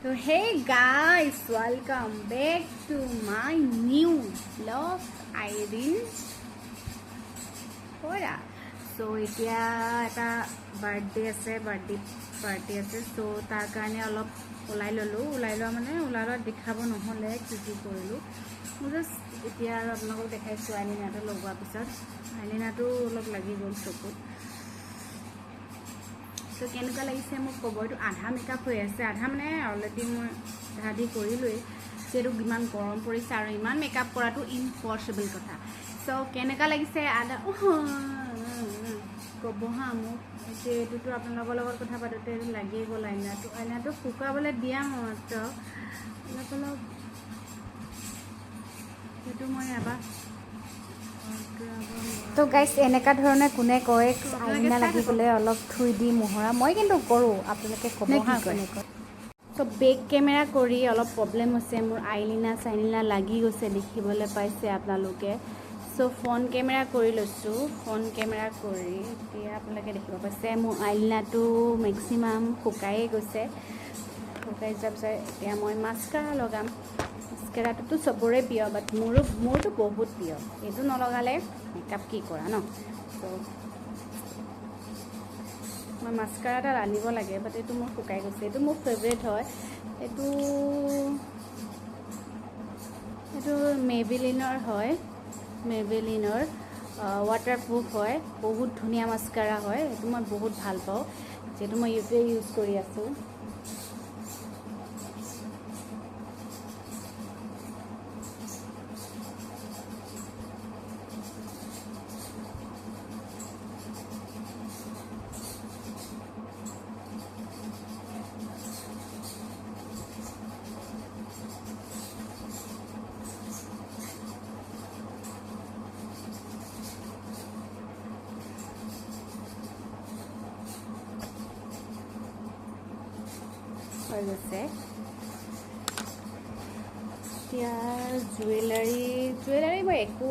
So hey guys, welcome back to my new vlog Irene Hora. So এতিয়া এটা birthday আছে, birthday party আছে। So তাৰ কাৰণে অলপ ওলাই লোৱা মানে ওলাই লোৱা দেখাব নহ'লে কি কৰিলোঁ। মই জাষ্ট এতিয়া আৰু আপোনালোকক দেখাইছোঁ আইলিনাটো লগোৱাৰ পিছত। আইলিনাটো অলপ লাগি গ'ল চকুত। তো কেনেকুৱা লাগিছে মোক ক'ব। এইটো আধা মেকআপ হৈ আছে, আধা মানে অলৰেডি মই আধি কৰিলোৱেই। যিহেতু ইমান গৰম পৰিছে আৰু ইমান মেকআপ কৰাটো ইম্পচিবল কথা। চ' কেনেকুৱা লাগিছে আধা ক'ব হা মোক। এইটোতো আপোনালোকৰ লগত কথা পাতোঁতে লাগিয়ে গ'ল আইনাটো শুকাবলৈ দিয়া মাত্ৰ অলপ সেইটো মই এবাৰ তো গাইছ এনেকুৱা ধৰণে কোনে কয় আইনা লাগিবলৈ অলপ থুই দি মোহৰা, মই কিন্তু কৰোঁ, আপোনালোকে ক'ব হা কোনে কয়। তো বেক কেমেৰা কৰি অলপ প্ৰব্লেম হৈছে, মোৰ চাইলিনা লাগি গৈছে, দেখিবলৈ পাইছে আপোনালোকে। চ' ফোন কেমেৰা কৰি লৈছোঁ, ফোন কেমেৰা কৰি এতিয়া আপোনালোকে দেখিব পাইছে মোৰ আইলিনাটো মেক্সিমাম শুকায়ে গৈছে। শুকাই যোৱাৰ পিছত এতিয়া মই মাস্কাৰা লগাম। মাস্কাৰাটোতো চবৰে প্ৰিয়, বাট মোৰতো বহুত প্ৰিয়। এইটো নলগালে মেকআপ কি কৰা ন। চ' মই মাস্কাৰা এটা আনিব লাগে, বাট এইটো মোৰ শুকাই গৈছে। এইটো মোৰ ফেভৰেট হয়। এইটো মেবেলিনৰ হয়, মেবেলিনৰ ৱাটাৰপ্ৰুফ হয়। বহুত ধুনীয়া মাস্কাৰা হয়, এইটো মই বহুত ভাল পাওঁ, যিহেতু মই এইটোৱে ইউজ কৰি আছোঁ। হৈ গৈছে। এতিয়া জুৱেলাৰী মই একো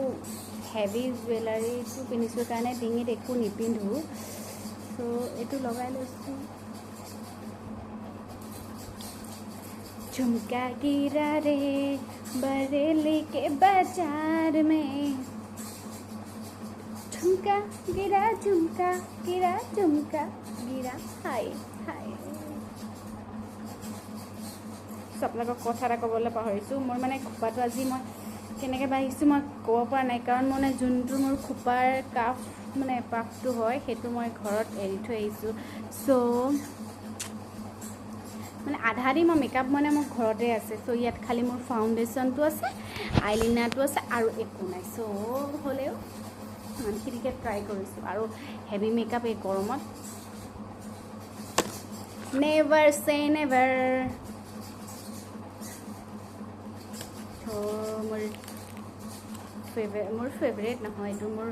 হেভি জুৱেলাৰীটো পিন্ধিছোঁ কাৰণে ডিঙিত একো নিপিন্ধোঁ। চ' এইটো লগাই লৈছোঁ। झुमका गिरा रे बरेली के बाजार में, झुमका गिरा हाय हाय। আপোনালোকক কথা এটা ক'বলৈ পাহৰিছোঁ। মোৰ মানে খোপাটো আজি মই কেনেকৈ বাঢ়িছোঁ মই ক'ব পৰা নাই, কাৰণ মানে যোনটো মোৰ খোপাৰ পাফটো হয় সেইটো মই ঘৰত এৰি থৈ আহিছোঁ। চ' মানে আধা দি মই মেকআপ মোৰ ঘৰতে আছে। চ' ইয়াত খালি মোৰ ফাউণ্ডেশ্যনটো আছে, আইলিনাৰটো আছে আৰু একো নাই। চ' হ'লেও ইমানখিনিকে ট্ৰাই কৰিছোঁ। আৰু হেভি মেকআপ এই গৰমত নেভাৰ চে নেভাৰ। মোৰ ফেভৰেট নহয়, এইটো মোৰ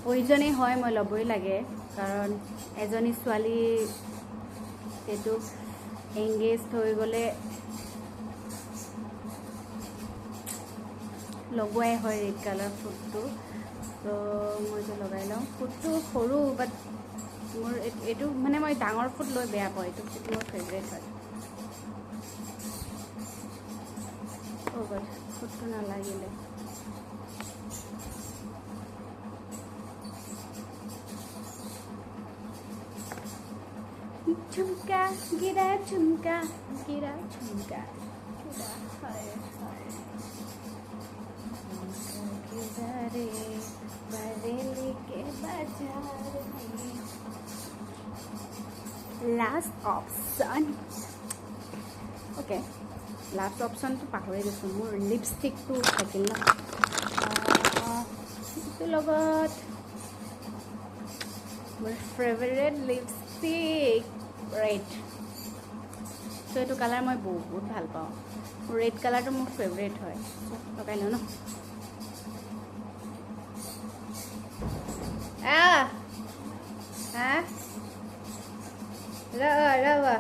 প্ৰয়োজনেই হয়, মই ল'বই লাগে। কাৰণ এজনী ছোৱালী এইটো এংগেজ হৈ গ'লে লগোৱাই হয় ৰেড কালাৰ ফুটটো। ত' মই এইটো লগাই লওঁ। ফুটটো সৰু, বাট মোৰ এইটো মানে মই ডাঙৰ ফুট লৈ বেয়া পাওঁ। এইটো ফুট মোৰ ফেভৰেট হয়। ফুটটো নালাগিলে झुमका गिरा हाय हाय। गिरा रे बरेली के बाजार में। लास्ट ऑप्शन ओके, लास्ट ऑप्शनটো পাহৰি গৈছোঁ। মোৰ লিপষ্টিকটো থাকিল ন, এইটোৰ লগত মোৰ ফেভৰেট লিপষ্টিক ৰেড। চ' এইটো কালাৰ মই বহুত ভাল পাওঁ। ৰেড কালাৰটো মোৰ ফেভৰেট হয়। লগাই লওঁ ন। ৰবা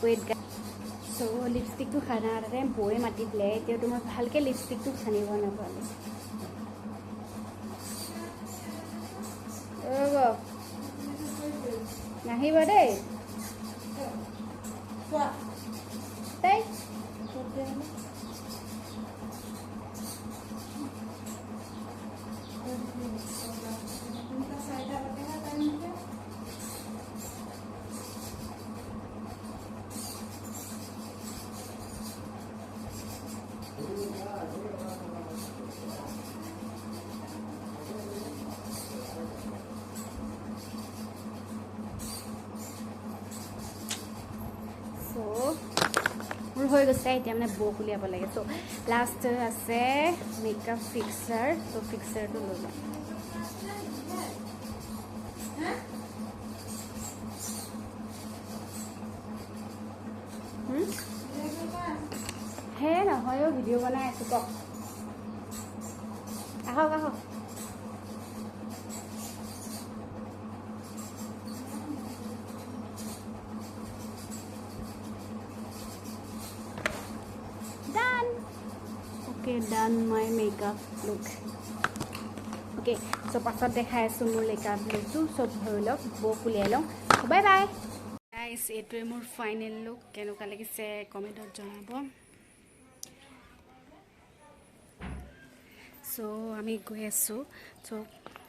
ৱেইট। চ' লিপষ্টিকটো সাধাৰণতে বৌয়ে মাতি দিলে, এতিয়াতো মই ভালকৈ লিপষ্টিকটো সানিব নাপালোঁ। নাহিবা দেই তাই মোৰ হৈ গৈছে এতিয়া মানে বৌক উলিয়াব লাগে চ' লাষ্ট আছে মেকআপ ফিক্সাৰ ত' ফিক্সাৰটো লৈ লওঁ হে নহয়ও ভিডিঅ' বনাই আছোঁ কওক আহক আহক Okay, done my makeup look. Okay, so pasat dekhai asu mur makeup look tu sob hoi lok bo kuliai lom. Bye bye. Guys, etue mur final look kenuka lagise comment ot janabo. So ami goi asu. So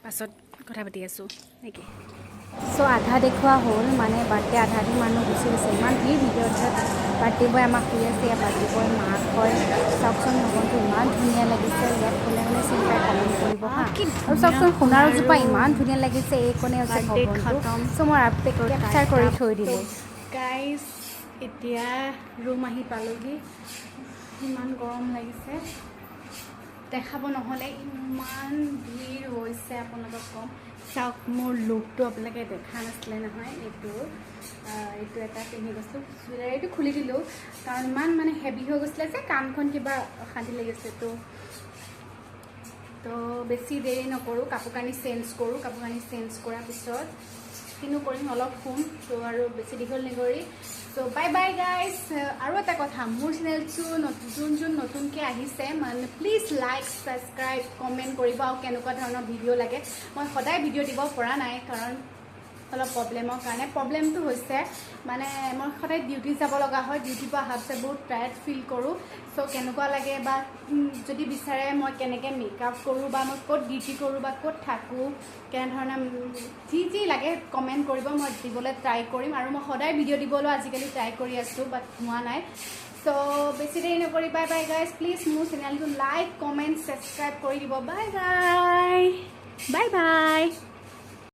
pasat kotha pati asu neki. So adha dekhwa hol mane birthday adha di manu gusi gise iman bhi video birthday boy amak hui ase birthday boy maak hoy sakson nogontu iman dhuniya lagise yat kole kole sintai comment koribo ha aru sakson khunaro jupa iman dhuniya lagise ei kone ase khatom so mor ape capture kori thoi dilu guys etia room ahi palogi iman gorom lagise দেখাব নহলে ইমান ভিৰ হৈছে আপোনালোকক কম চাওক মোৰ লুকটো আপোনালোকে দেখা নাছিলে নহয় এইটো এটা পিন্ধি গৈছোঁ চুইদাৰটো খুলি দিলোঁ কাৰণ ইমান মানে হেভি হৈ গৈছিলে যে কাণখন কিবা অশান্তি লাগিছে তো বেছি দেৰি নকৰোঁ কাপোৰ কানি চেঞ্জ কৰোঁ কাপোৰ কানি চেঞ্জ কৰাৰ পিছত কিনো কৰিম অলপ শুম তো আৰু বেছি দীঘল নকৰি So bye bye guys. Aru eta kotha mur channel tu notun notunke ahise man please like subscribe comment koriba au kenuka dhoroner video lage moi hodai video dibo pora nai karon olo problemor karone problem tu hoise mane moi hodai duty jabo laga hoy duty pa habse bahut tired feel koru so kenuka lage ba jodi bisare moi keneke makeup koru ba moi kot duty koru ba kot thaku ken dhoroner ji lage comment koriba moi dibole try korim aru moi hodai video dibolo ajikali try kori asu but hua nai so besi dei no kori bye bye guys please মোৰ channel to like comment subscribe kori dibo bye bye bye bye